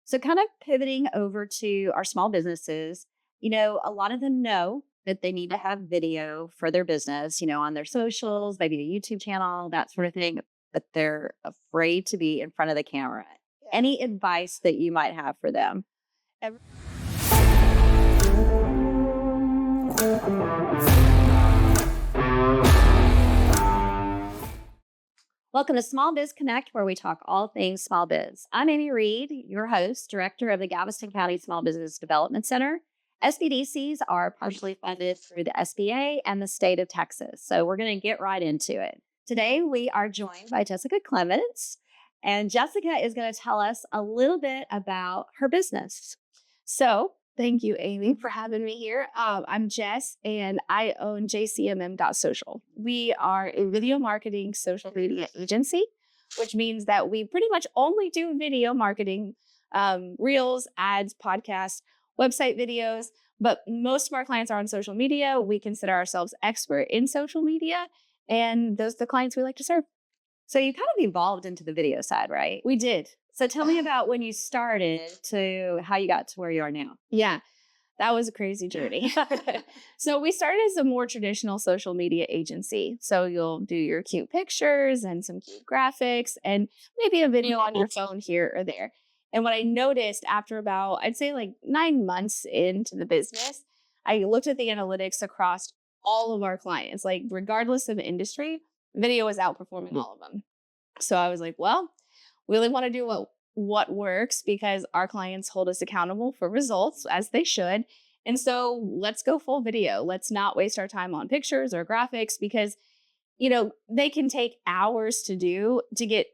So, kind of pivoting over to our small businesses, a lot of them know that they need to have video for their business, on their socials, maybe a YouTube channel, that sort of thing, but they're afraid to be in front of the camera. Yeah. Any advice that you might have for them? Ev- Welcome to Small Biz Connect, where we talk all things small biz. I'm Amy Reed, your host, director of the Galveston County Small Business Development Center. SBDCs are partially funded through the SBA and the state of Texas. So we're going to get right into it. Today, we are joined by Jessica Clements, and Jessica is going to tell us a little bit about her business. Thank you, Amy, for having me here. I'm Jess, and I own jcmm.social. We are a video marketing social media agency, which means that we pretty much only do video marketing, reels, ads, podcasts, website videos. But most of our clients are on social media. We consider ourselves expert in social media, and those are the clients we like to serve. So you kind of evolved into the video side, right? We did. So tell me about when you started to how you got to where you are now. Yeah, that was a crazy journey. So we started as a more traditional social media agency. So you'll do your cute pictures and some cute graphics and maybe a video on your phone here or there. And what I noticed after about, I'd say like 9 months into the business, I looked at the analytics across all of our clients, like regardless of industry, video was outperforming all of them. So I was like, well, we really want to do what works because our clients hold us accountable for results as they should. And so let's go full video. Let's not waste our time on pictures or graphics because, they can take hours to do to get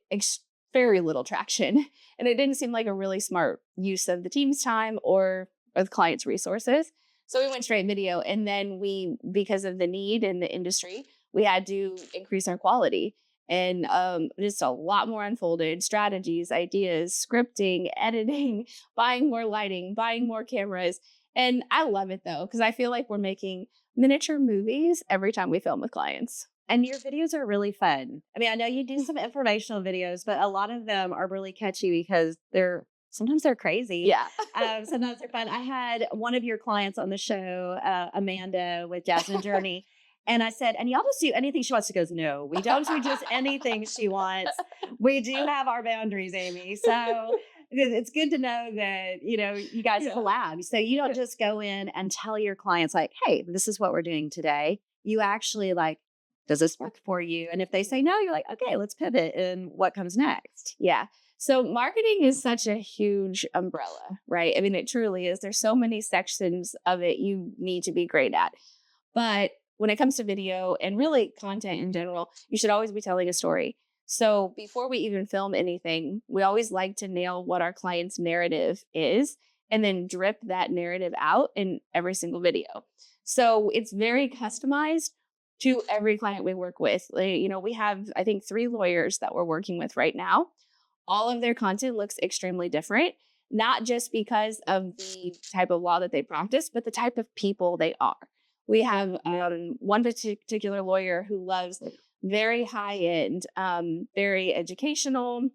very little traction. And it didn't seem like a really smart use of the team's time or the client's resources. So we went straight video. And then because of the need in the industry, we had to increase our quality. And just a lot more unfolded strategies, ideas, scripting, editing, buying more lighting, buying more cameras. And I love it though, because I feel like we're making miniature movies every time we film with clients. And your videos are really fun. I mean, I know you do some informational videos, but a lot of them are really catchy because sometimes they're crazy. Yeah. Sometimes they're fun. I had one of your clients on the show, Amanda with Jasmine Journey. And I said, and y'all just do anything she wants. She goes, no, we don't do just anything she wants. We do have our boundaries, Amy. So it's good to know that, you guys collab. So you don't just go in and tell your clients like, hey, this is what we're doing today. You actually like, does this work for you? And if they say no, you're like, okay, let's pivot and what comes next. Yeah. So marketing is such a huge umbrella, right? I mean, it truly is. There's so many sections of it you need to be great at. But when it comes to video and really content in general, you should always be telling a story. So before we even film anything, we always like to nail what our client's narrative is and then drip that narrative out in every single video. So it's very customized to every client we work with. We have, I think, 3 lawyers that we're working with right now. All of their content looks extremely different, not just because of the type of law that they practice, but the type of people they are. We have one particular lawyer who loves very high end, very educational,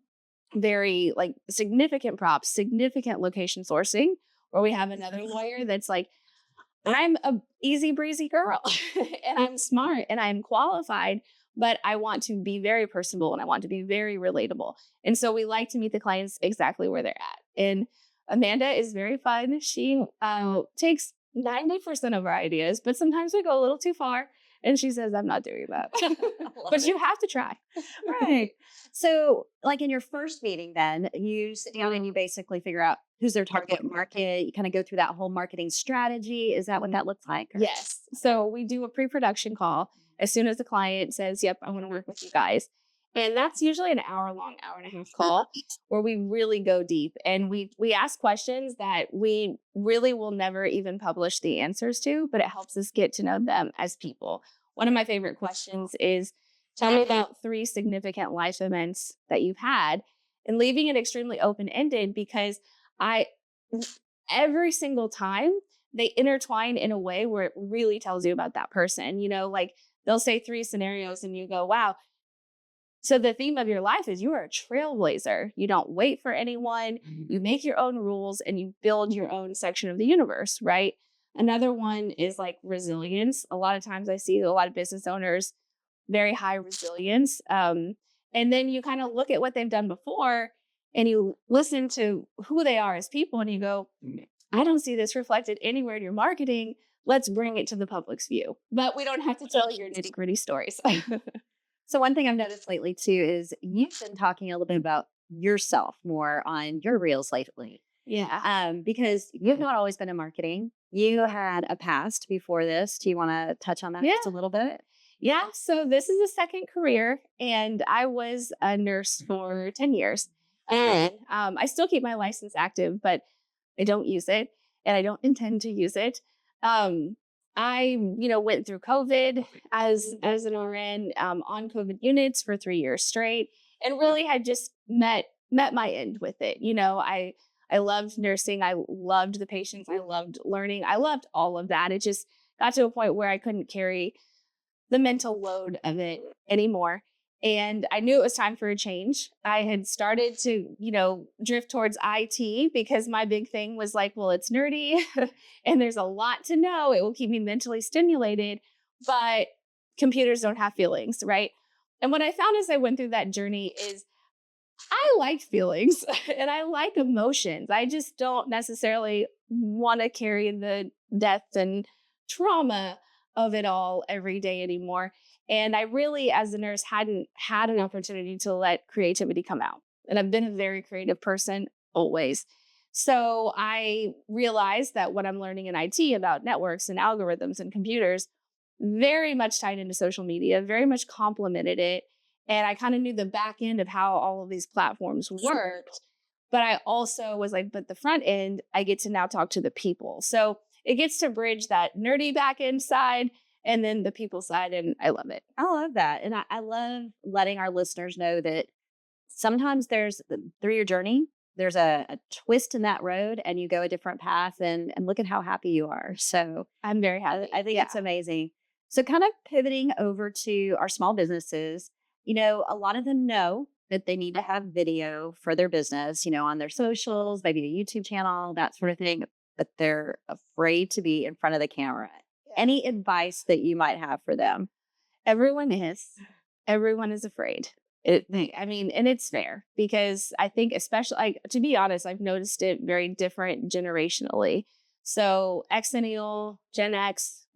very like significant props, significant location sourcing. Or we have another lawyer that's like, I'm a easy breezy girl and I'm smart and I'm qualified, but I want to be very personable and I want to be very relatable. And so we like to meet the clients exactly where they're at. And Amanda is very fun. She takes 90% of our ideas, but sometimes we go a little too far. And she says, I'm not doing that. But you have to try. Right. So, like in your first meeting, then you sit down and you basically figure out who's their target market. You kind of go through that whole marketing strategy. Is that what that looks like? Or- Yes. So we do a pre-production call as soon as the client says, yep, I want to work with you guys. And that's usually an hour-long, hour-and-a-half call where we really go deep and we ask questions that we really will never even publish the answers to, but it helps us get to know them as people. One of my favorite questions is, tell me about 3 significant life events that you've had, and leaving it extremely open-ended because every single time they intertwine in a way where it really tells you about that person. Like they'll say 3 scenarios and you go, wow, So the theme of your life is you are a trailblazer. You don't wait for anyone. You make your own rules and you build your own section of the universe, right? Another one is like resilience. A lot of times I see a lot of business owners, very high resilience. And then you kind of look at what they've done before and you listen to who they are as people and you go, I don't see this reflected anywhere in your marketing. Let's bring it to the public's view. But we don't have to tell your nitty gritty stories. So one thing I've noticed lately too is you've been talking a little bit about yourself more on your reels lately. Yeah. Because you've not always been in marketing. You had a past before this. Do you want to touch on that just a little bit? Yeah. So this is a second career, and I was a nurse for 10 years. And I still keep my license active, but I don't use it, and I don't intend to use it. I, went through COVID as an RN on COVID units for 3 years straight, and really had just met my end with it. I loved nursing. I loved the patients. I loved learning. I loved all of that. It just got to a point where I couldn't carry the mental load of it anymore. And I knew it was time for a change. I had started to, drift towards IT because my big thing was like, well, it's nerdy and there's a lot to know. It will keep me mentally stimulated, but computers don't have feelings, right? And what I found as I went through that journey is I like feelings and I like emotions. I just don't necessarily want to carry the depth and trauma of it all every day anymore. And I really, as a nurse, hadn't had an opportunity to let creativity come out. And I've been a very creative person always. So I realized that what I'm learning in IT about networks and algorithms and computers very much tied into social media, very much complemented it. And I kind of knew the back end of how all of these platforms worked. But I also was like, but the front end, I get to now talk to the people. So it gets to bridge that nerdy back end side and then the people side. And I love it. I love that. And I love letting our listeners know that sometimes through your journey, there's a twist in that road and you go a different path and look at how happy you are. So I'm very happy. I think it's amazing. So kind of pivoting over to our small businesses, a lot of them know that they need to have video for their business, on their socials, maybe a YouTube channel, that sort of thing, but they're afraid to be in front of the camera. Yeah. Any advice that you might have for them? Everyone is afraid. And it's fair because I think especially, to be honest, I've noticed it very different generationally. So Xennial, Gen X,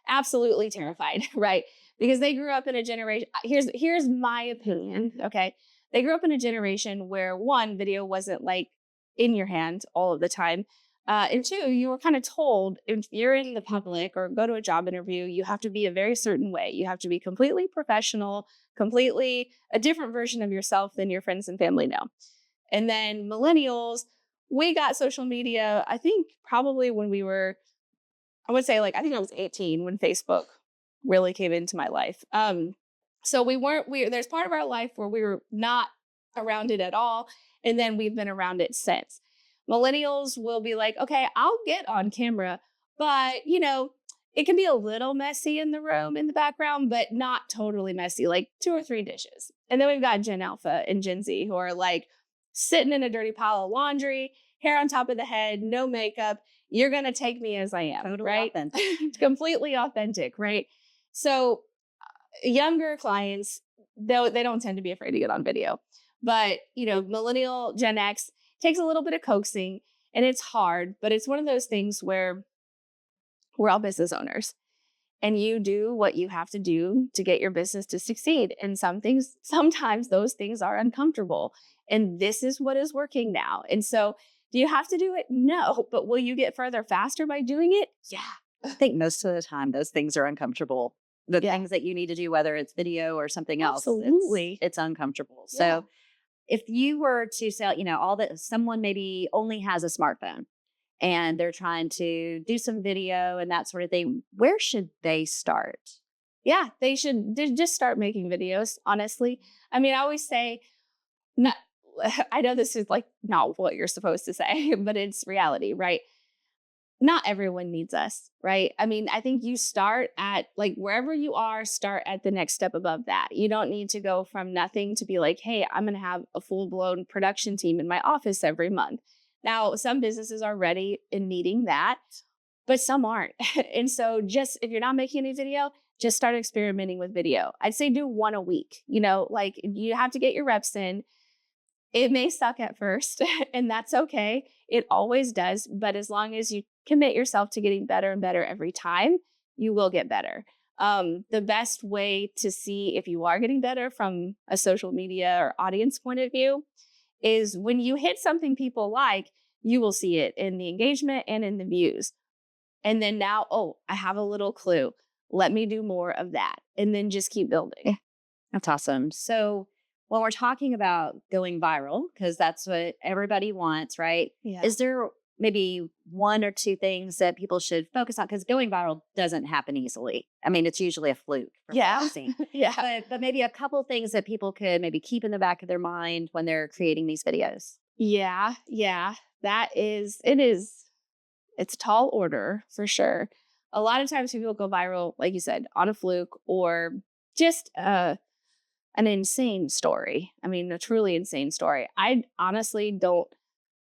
absolutely terrified, right? Because they grew up in a generation. Here's my opinion. Okay. They grew up in a generation where one, video wasn't like in your hand all of the time. And two, you were kind of told if you're in the public or go to a job interview, you have to be a very certain way. You have to be completely professional, completely a different version of yourself than your friends and family know. And then millennials, we got social media, I think probably when we were, I would say I think I was 18 when Facebook really came into my life. So there's part of our life where we were not around it at all. And then we've been around it since. Millennials will be like, okay, I'll get on camera, but it can be a little messy in the room in the background, but not totally messy, like 2 or 3 dishes. And then we've got Gen Alpha and Gen Z who are like sitting in a dirty pile of laundry, hair on top of the head, no makeup. You're going to take me as I am, totally right? Authentic. Completely authentic, right? So younger clients, they don't tend to be afraid to get on video. But, millennial, Gen X takes a little bit of coaxing and it's hard, but it's one of those things where we're all business owners and you do what you have to do to get your business to succeed. And sometimes those things are uncomfortable. And this is what is working now. And so do you have to do it? No. But will you get further faster by doing it? Yeah. I think most of the time those things are uncomfortable. The things that you need to do, whether it's video or something else, it's uncomfortable. Yeah. So if you were to say, someone maybe only has a smartphone and they're trying to do some video and that sort of thing, where should they start? Yeah, they should just start making videos, honestly. I always say, I know this is not what you're supposed to say, but it's reality, right? not everyone needs us, right? I mean, I think you start at like wherever you are, start at the next step above that. You don't need to go from nothing to be like, hey, I'm going to have a full blown production team in my office every month. Now, some businesses are ready in needing that, but some aren't. And so just if you're not making any video, just start experimenting with video. I'd say do one a week, like you have to get your reps in. It may suck at first, and that's okay. It always does. But as long as you commit yourself to getting better and better every time, you will get better. The best way to see if you are getting better from a social media or audience point of view is when you hit something people like, you will see it in the engagement and in the views. And then now, oh, I have a little clue. Let me do more of that. And then just keep building. Yeah. That's awesome. So when we're talking about going viral, because that's what everybody wants, right? Yeah. Is there maybe one or two things that people should focus on? Because going viral doesn't happen easily. I mean, it's usually a fluke. Yeah. Yeah. But maybe a couple things that people could maybe keep in the back of their mind when they're creating these videos. Yeah. It's a tall order for sure. A lot of times people go viral, like you said, on a fluke or just an insane story. I mean, a truly insane story. I honestly don't,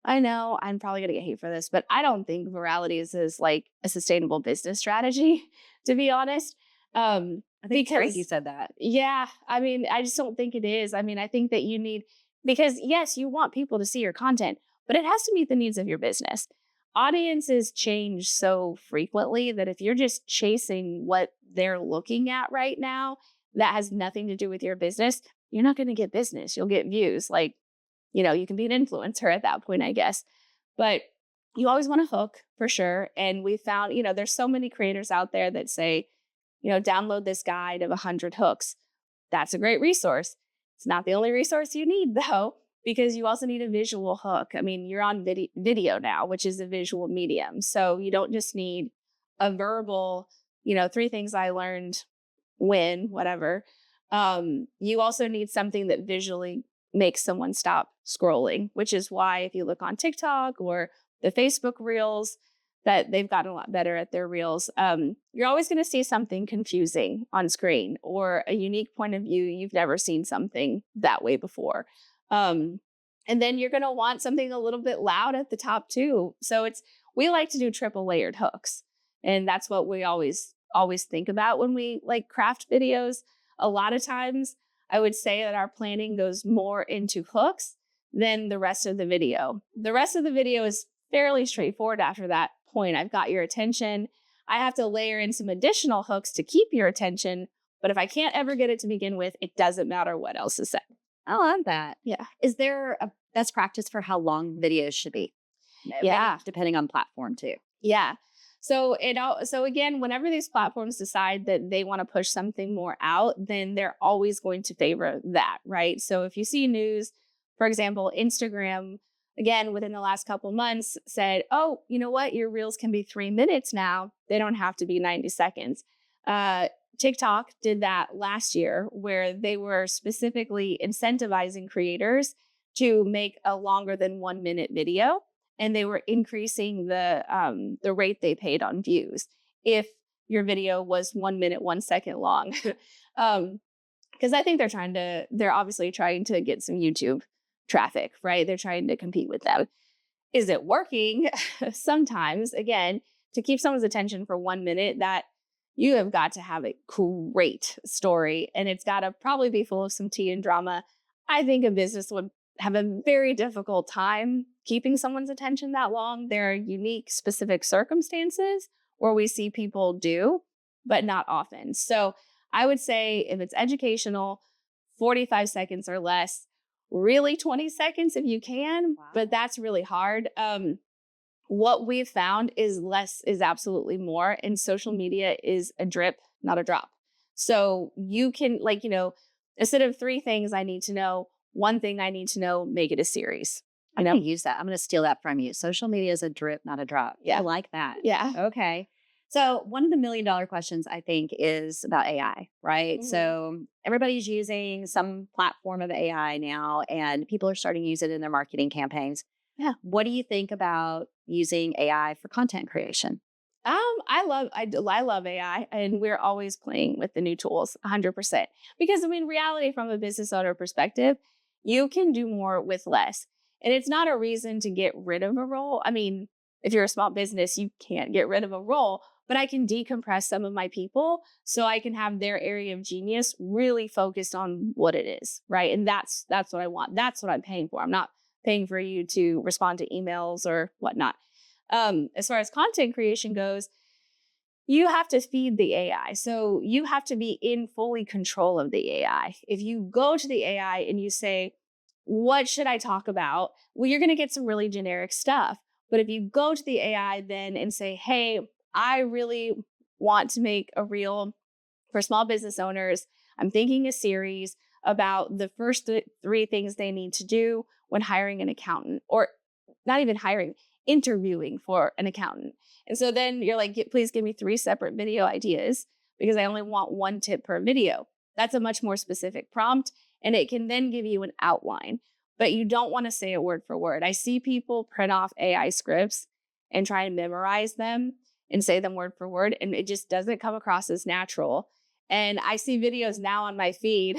I know I'm probably going to get hate for this, but I don't think virality is like a sustainable business strategy, to be honest. I think it's great you said that. Yeah. I mean, I just don't think it is. I mean, I think that because yes, you want people to see your content, but it has to meet the needs of your business. Audiences change so frequently that if you're just chasing what they're looking at right now, that has nothing to do with your business, you're not going to get business. You'll get views. Like, you can be an influencer at that point, I guess. But you always want to hook for sure. And we found, there's so many creators out there that say, download this guide of 100 hooks. That's a great resource. It's not the only resource you need, though, because you also need a visual hook. I mean, you're on video now, which is a visual medium. So you don't just need a verbal, 3 things I learned when, whatever. You also need something that visually makes someone stop scrolling, which is why if you look on TikTok or the Facebook Reels, that they've gotten a lot better at their Reels, you're always going to see something confusing on screen or a unique point of view. You've never seen something that way before. And then you're going to want something a little bit loud at the top too. So we like to do triple layered hooks. And that's what we always think about when we like craft videos. A lot of times I would say that our planning goes more into hooks than the rest of the video. The rest of the video is fairly straightforward after that point. I've got your attention. I have to layer in some additional hooks to keep your attention. But if I can't ever get it to begin with, it doesn't matter what else is said. I love that. Yeah. Is there a best practice for how long videos should be? Yeah. Maybe depending on platform too. Yeah. So again, whenever these platforms decide that they want to push something more out, then they're always going to favor that, right? So if you see news, for example, Instagram, again, within the last couple months said, oh, you know what? Your Reels can be 3 minutes now. They don't have to be 90 seconds. TikTok did that last year where they were specifically incentivizing creators to make a longer than 1 minute video. And they were increasing the rate they paid on views if your video was 1 minute, 1 second long. Because I think they're obviously trying to get some YouTube traffic, right? They're trying to compete with them. Is it working? Sometimes, again, to keep someone's attention for 1 minute, that you have got to have a great story and it's got to probably be full of some tea and drama. I think a business would have a very difficult time keeping someone's attention that long. There are unique, specific circumstances where we see people do, but not often. So I would say if it's educational, 45 seconds or less, really 20 seconds if you can, but that's really hard. What we've found is less is absolutely more, and social media is a drip, not a drop. So you can instead of 3 things I need to know, 1 thing I need to know, make it a series. I'm going to use that. I'm going to steal that from you. Social media is a drip, not a drop. Yeah. I like that. Yeah. Okay. So one of the $1 million questions I think is about AI, right? Mm-hmm. So everybody's using some platform of AI now and people are starting to use it in their marketing campaigns. Yeah. What do you think about using AI for content creation? I love AI, and we're always playing with the new tools 100%. Because I mean, reality from a business owner perspective, you can do more with less. And it's not a reason to get rid of a role. I mean, if you're a small business, you can't get rid of a role, but I can decompress some of my people so I can have their area of genius really focused on what it is, right? And that's what I want. That's what I'm paying for. I'm not paying for you to respond to emails or whatnot. As far as content creation goes, you have to feed the AI. So you have to be in fully control of the AI. If you go to the AI and you say, what should I talk about? Well, you're going to get some really generic stuff. But if you go to the AI then and say, hey, I really want to make a reel for small business owners. I'm thinking a series about the first three things they need to do when hiring an accountant, or not even hiring, interviewing for an accountant. And so then you're like, please give me 3 separate video ideas because I only want 1 tip per video. That's a much more specific prompt, and it can then give you an outline, but you don't want to say it word for word. I see people print off AI scripts and try and memorize them and say them word for word, and it just doesn't come across as natural. And I see videos now on my feed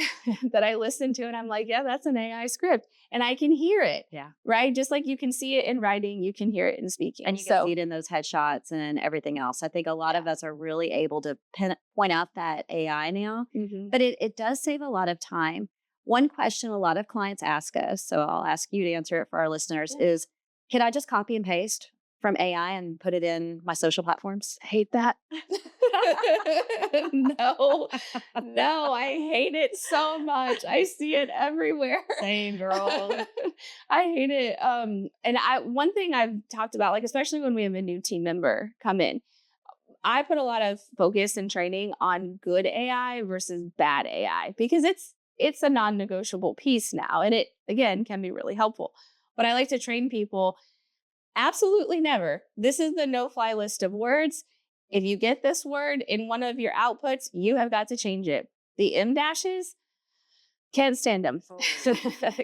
that I listen to, and I'm like, yeah, that's an AI script. And I can hear it. Yeah. Right? Just like you can see it in writing, you can hear it in speaking. And you can see it in those headshots and everything else. I think a lot of us are really able to point out that AI now, but it does save a lot of time. One question a lot of clients ask us, so I'll ask you to answer it for our listeners, is, can I just copy and paste from AI and put it in my social platforms? Hate that. No, I hate it so much. I see it everywhere. Same, girl. I hate it. One thing I've talked about, like, especially when we have a new team member come in, I put a lot of focus and training on good AI versus bad AI, because it's a non-negotiable piece now. And it, again, can be really helpful. But I like to train people, absolutely never. This is the no-fly list of words. If you get this word in one of your outputs, you have got to change it. The M dashes, can't stand them.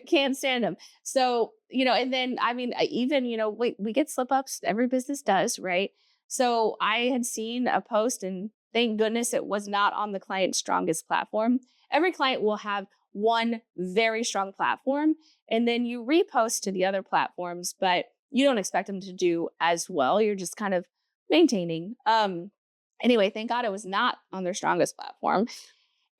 Can't stand them. So, and then, I mean, even, we get slip ups. Every business does, right? So I had seen a post, and thank goodness it was not on the client's strongest platform. Every client will have one very strong platform, and then you repost to the other platforms, but you don't expect them to do as well. You're just kind of maintaining. Anyway, thank God it was not on their strongest platform.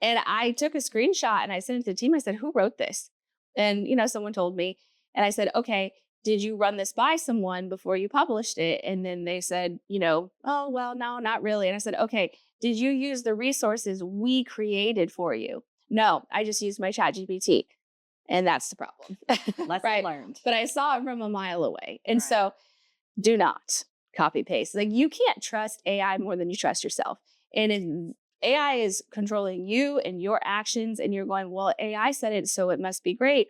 And I took a screenshot and I sent it to the team. I said, who wrote this? And, someone told me, and I said, okay, did you run this by someone before you published it? And then they said, oh, well, no, not really. And I said, okay, did you use the resources we created for you? No, I just used my ChatGPT. And that's the problem. Lesson learned. But I saw it from a mile away. And so do not copy paste. Like, you can't trust AI more than you trust yourself. And if AI is controlling you and your actions, and you're going, well, AI said it, so it must be great,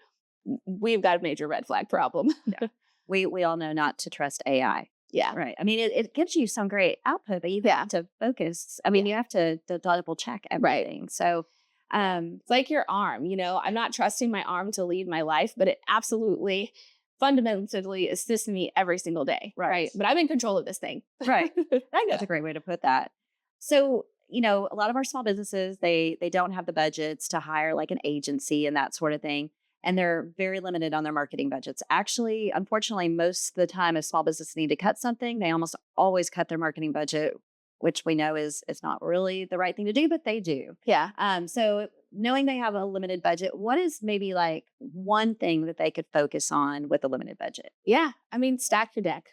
we've got a major red flag problem. Yeah. We all know not to trust AI. Yeah. Right. I mean, it gives you some great output, but you have to focus. I mean, you have to double check everything. Right. So it's like your arm, I'm not trusting my arm to lead my life, but it absolutely fundamentally assists me every single day. Right. But I'm in control of this thing. Right. I think that's a great way to put that. So, a lot of our small businesses, they don't have the budgets to hire like an agency and that sort of thing. And they're very limited on their marketing budgets. Actually, unfortunately, most of the time, if small businesses need to cut something, they almost always cut their marketing budget, which we know is not really the right thing to do, but they do. Yeah. So knowing they have a limited budget, what is maybe like one thing that they could focus on with a limited budget? Yeah. I mean, stack your deck.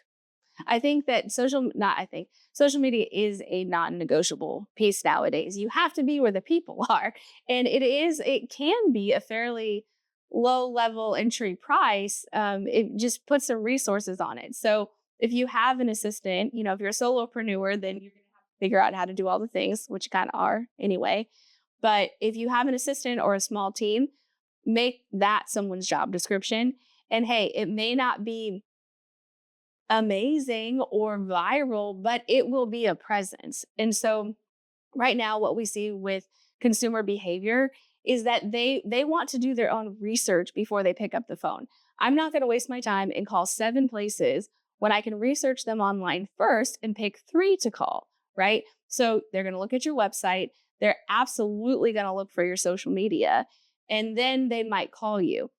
I think that social media is a non-negotiable piece nowadays. You have to be where the people are. And it can be a fairly low level entry price. It just puts some resources on it. So if you have an assistant, if you're a solopreneur, then you're going to have to figure out how to do all the things, which you kind of are anyway. But if you have an assistant or a small team, make that someone's job description. And hey, it may not be amazing or viral, but it will be a presence. And so right now, what we see with consumer behavior is that they want to do their own research before they pick up the phone. I'm not going to waste my time and call 7 places when I can research them online first and pick 3 to call, right? So they're going to look at your website. They're absolutely going to look for your social media, and then they might call you.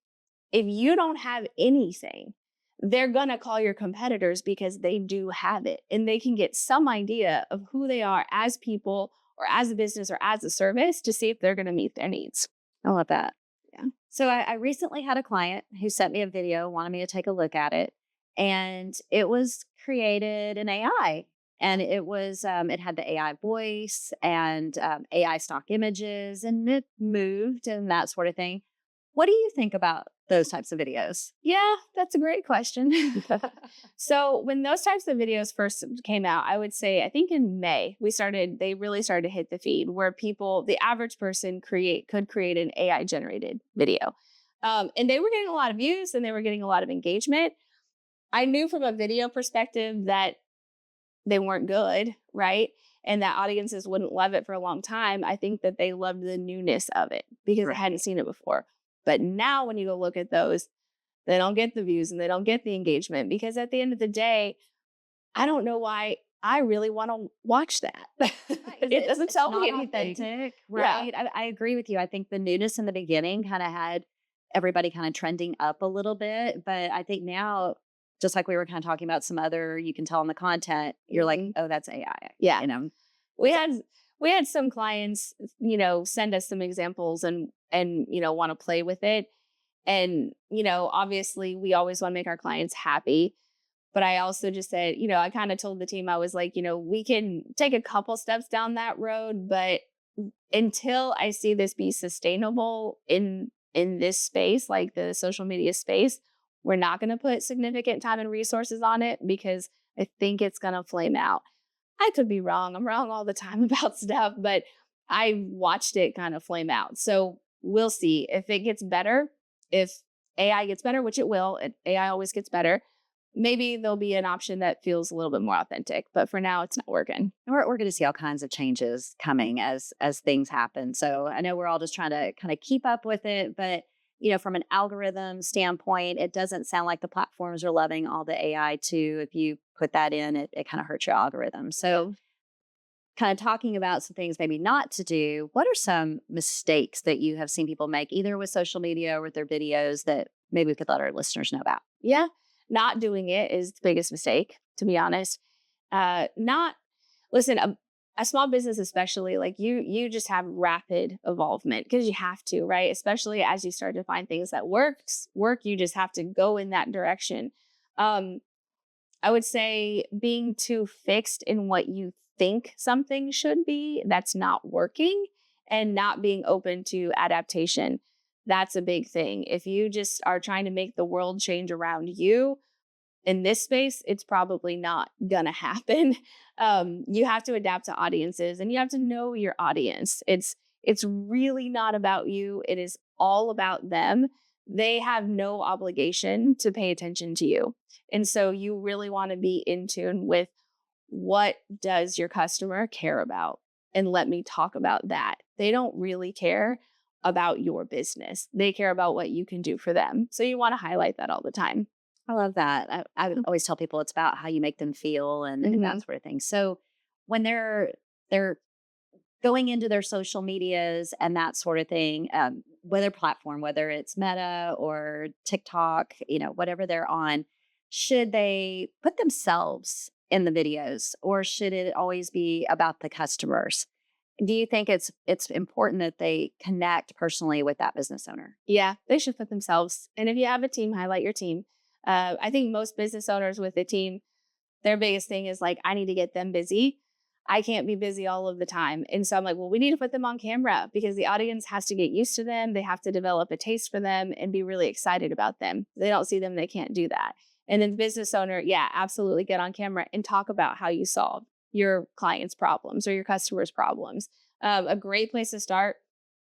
If you don't have anything, they're going to call your competitors because they do have it, and they can get some idea of who they are as people or as a business or as a service to see if they're going to meet their needs. I love that. Yeah. So I recently had a client who sent me a video, wanted me to take a look at it, and it was created in AI. And it was, it had the AI voice and AI stock images, and it moved and that sort of thing. What do you think about those types of videos? Yeah, that's a great question. So when those types of videos first came out, I would say, I think in May, they really started to hit the feed where the average person could create an AI generated video. And they were getting a lot of views and they were getting a lot of engagement. I knew from a video perspective that they weren't good, right? And that audiences wouldn't love it for a long time. I think that they loved the newness of it because they hadn't seen it before. But now when you go look at those, they don't get the views and they don't get the engagement because at the end of the day, I don't know why I really want to watch that. It doesn't tell me anything. Authentic, right? Yeah. I agree with you. I think the newness in the beginning kind of had everybody kind of trending up a little bit. But I think now, just like we were kind of talking about some other, you can tell in the content, you're like, oh, that's AI. Yeah. You know, We had some clients, send us some examples and want to play with it. And, obviously we always want to make our clients happy. But I also just said, I kind of told the team, I was like, we can take a couple steps down that road, but until I see this be sustainable in this space, like the social media space, we're not going to put significant time and resources on it because I think it's going to flame out. I could be wrong. I'm wrong all the time about stuff, but I watched it kind of flame out. So we'll see if it gets better. If AI gets better, which it will, AI always gets better. Maybe there'll be an option that feels a little bit more authentic, but for now it's not working. We're going to see all kinds of changes coming as things happen. So I know we're all just trying to kind of keep up with it, but from an algorithm standpoint, it doesn't sound like the platforms are loving all the AI too. If you put that in, it kind of hurts your algorithm. So kind of talking about some things maybe not to do, what are some mistakes that you have seen people make either with social media or with their videos that maybe we could let our listeners know about? Yeah. Not doing it is the biggest mistake, to be honest. Listen, a small business, especially, like you just have rapid evolvement because you have to, right? Especially as you start to find things that work, you just have to go in that direction. I would say being too fixed in what you think something should be that's not working and not being open to adaptation. That's a big thing. If you just are trying to make the world change around you in this space, it's probably not gonna happen. You have to adapt to audiences and you have to know your audience. It's really not about you. It is all about them. They have no obligation to pay attention to you. And so you really want to be in tune with what does your customer care about? And let me talk about that. They don't really care about your business. They care about what you can do for them. So you want to highlight that all the time. I love that. I would always tell people it's about how you make them feel and that sort of thing. So when they're going into their social medias and that sort of thing, whether platform, whether it's Meta or TikTok, whatever they're on, should they put themselves in the videos or should it always be about the customers? Do you think it's important that they connect personally with that business owner? Yeah, they should put themselves. And if you have a team, highlight your team. I think most business owners with a team, their biggest thing is like, I need to get them busy. I can't be busy all of the time. And so I'm like, well, we need to put them on camera because the audience has to get used to them. They have to develop a taste for them and be really excited about them. If they don't see them, they can't do that. And then the business owner, yeah, absolutely get on camera and talk about how you solve your clients' problems or your customers' problems. A great place to start,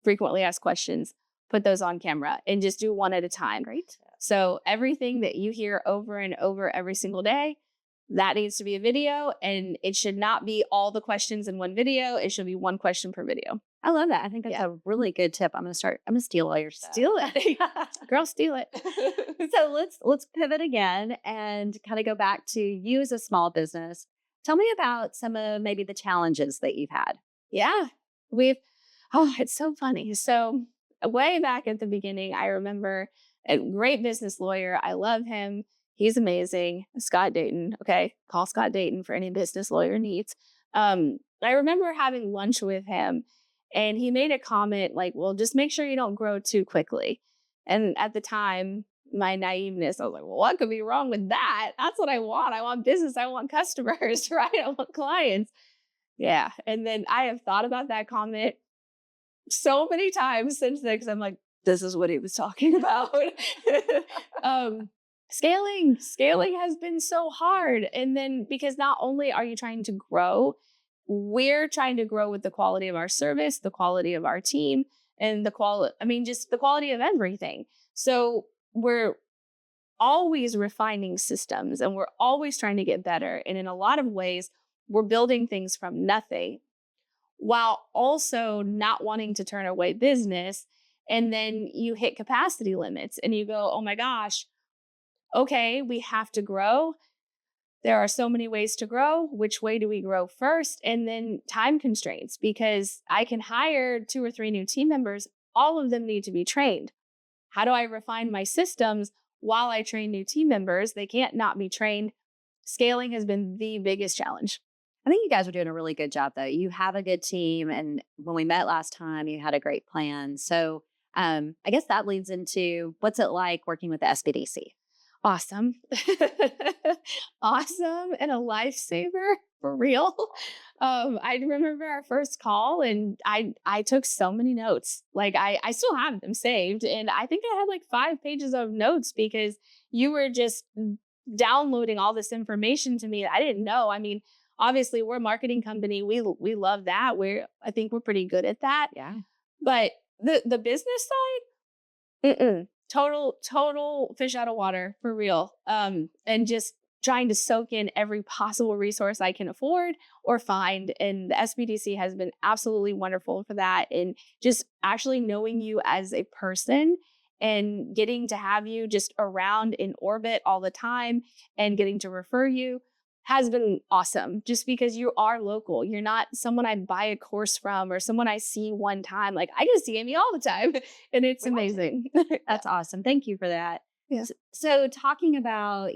frequently asked questions, put those on camera and just do one at a time. Great. So everything that you hear over and over every single day, that needs to be a video, and it should not be all the questions in one video. It should be one question per video. I love that. I think that's Yeah. a really good tip. I'm going to steal all your stuff. Steal it. Girl, steal it. So let's pivot again and kind of go back to you as a small business. Tell me about some of maybe the challenges that you've had. Yeah. It's so funny. So way back at the beginning, I remember a great business lawyer. I love him. He's amazing. Scott Dayton. Okay. Call Scott Dayton for any business lawyer needs. I remember having lunch with him, and he made a comment like, well, just make sure you don't grow too quickly. And at the time, my naiveness, I was like, well, what could be wrong with that? That's what I want. I want business. I want customers, right? I want clients. Yeah. And then I have thought about that comment so many times since then, because I'm like, this is what he was talking about. Scaling has been so hard. And then because not only are you trying to grow, we're trying to grow with the quality of our service, the quality of our team, and just the quality of everything. So we're always refining systems, and we're always trying to get better. And in a lot of ways, we're building things from nothing while also not wanting to turn away business. And then you hit capacity limits and you go, oh my gosh, okay, we have to grow. There are so many ways to grow. Which way do we grow first? And then time constraints, because I can hire 2 or 3 new team members. All of them need to be trained. How do I refine my systems while I train new team members? They can't not be trained. Scaling has been the biggest challenge. I think you guys are doing a really good job, though. You have a good team. And when we met last time, you had a great plan. So I guess that leads into what's it like working with the SBDC? Awesome. Awesome and a lifesaver, for real. I remember our first call, and I took so many notes. Like I still have them saved, and I think I had like 5 pages of notes because you were just downloading all this information to me that I didn't know. I mean, obviously we're a marketing company. We love that. I think we're pretty good at that. Yeah. But the business side, total fish out of water, for real. And just trying to soak in every possible resource I can afford or find. And the SBDC has been absolutely wonderful for that. And just actually knowing you as a person and getting to have you just around in orbit all the time and getting to refer you has been awesome, just because you are local. You're not someone I buy a course from or someone I see one time. Like, I get to see Amy all the time, and it's amazing. That's awesome. Thank you for that. Yeah. So talking about,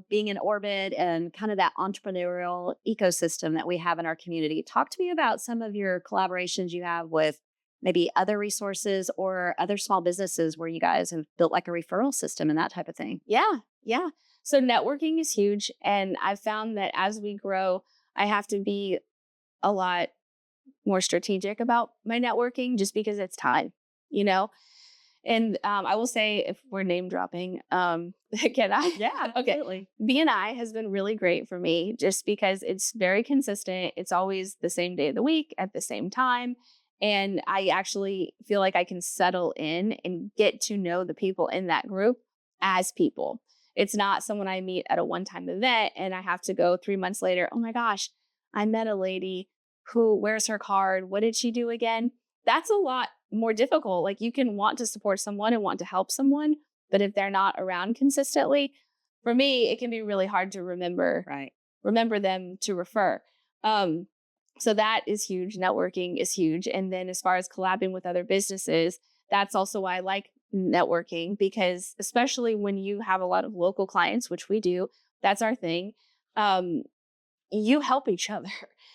being in orbit and kind of that entrepreneurial ecosystem that we have in our community, talk to me about some of your collaborations you have with maybe other resources or other small businesses where you guys have built like a referral system and that type of thing. Yeah. So networking is huge. And I've found that as we grow, I have to be a lot more strategic about my networking, just because it's time, And I will say, if we're name dropping, can I? Yeah, Okay. absolutely. BNI has been really great for me, just because it's very consistent. It's always the same day of the week at the same time. And I actually feel like I can settle in and get to know the people in that group as people. It's not someone I meet at a one-time event and I have to go 3 months later, oh my gosh, I met a lady who, where's her card? What did she do again? That's a lot more difficult. Like, you can want to support someone and want to help someone, but if they're not around consistently, for me, it can be really hard to remember them to refer. So that is huge. Networking is huge. And then as far as collabing with other businesses, that's also why I like networking, because especially when you have a lot of local clients, which we do, that's our thing. You help each other.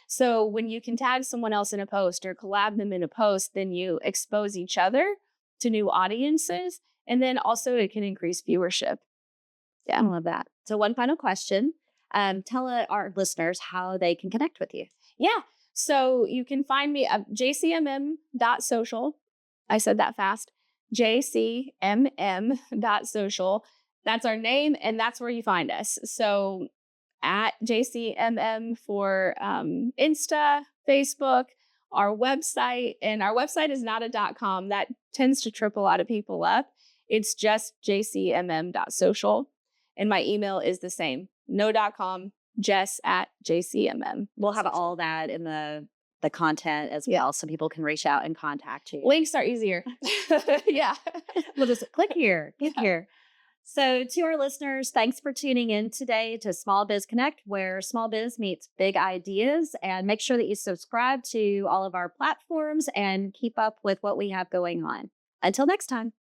So when you can tag someone else in a post or collab them in a post, then you expose each other to new audiences. And then also it can increase viewership. Yeah, I love that. So one final question. Tell our listeners how they can connect with you. Yeah. So you can find me at jcmm.social. I said that fast. jcmm.social. That's our name, and that's where you find us. So at jcmm for Insta, Facebook, our website, and our website is not a .com. That tends to trip a lot of people up. It's just jcmm.social. And my email is the same. No .com, Jess at JCMM. We'll have all that in the content as well, so people can reach out and contact you. Links are easier. Yeah. We'll just click here, click here. So to our listeners, thanks for tuning in today to Small Biz Connect, where small biz meets big ideas. And make sure that you subscribe to all of our platforms and keep up with what we have going on. Until next time.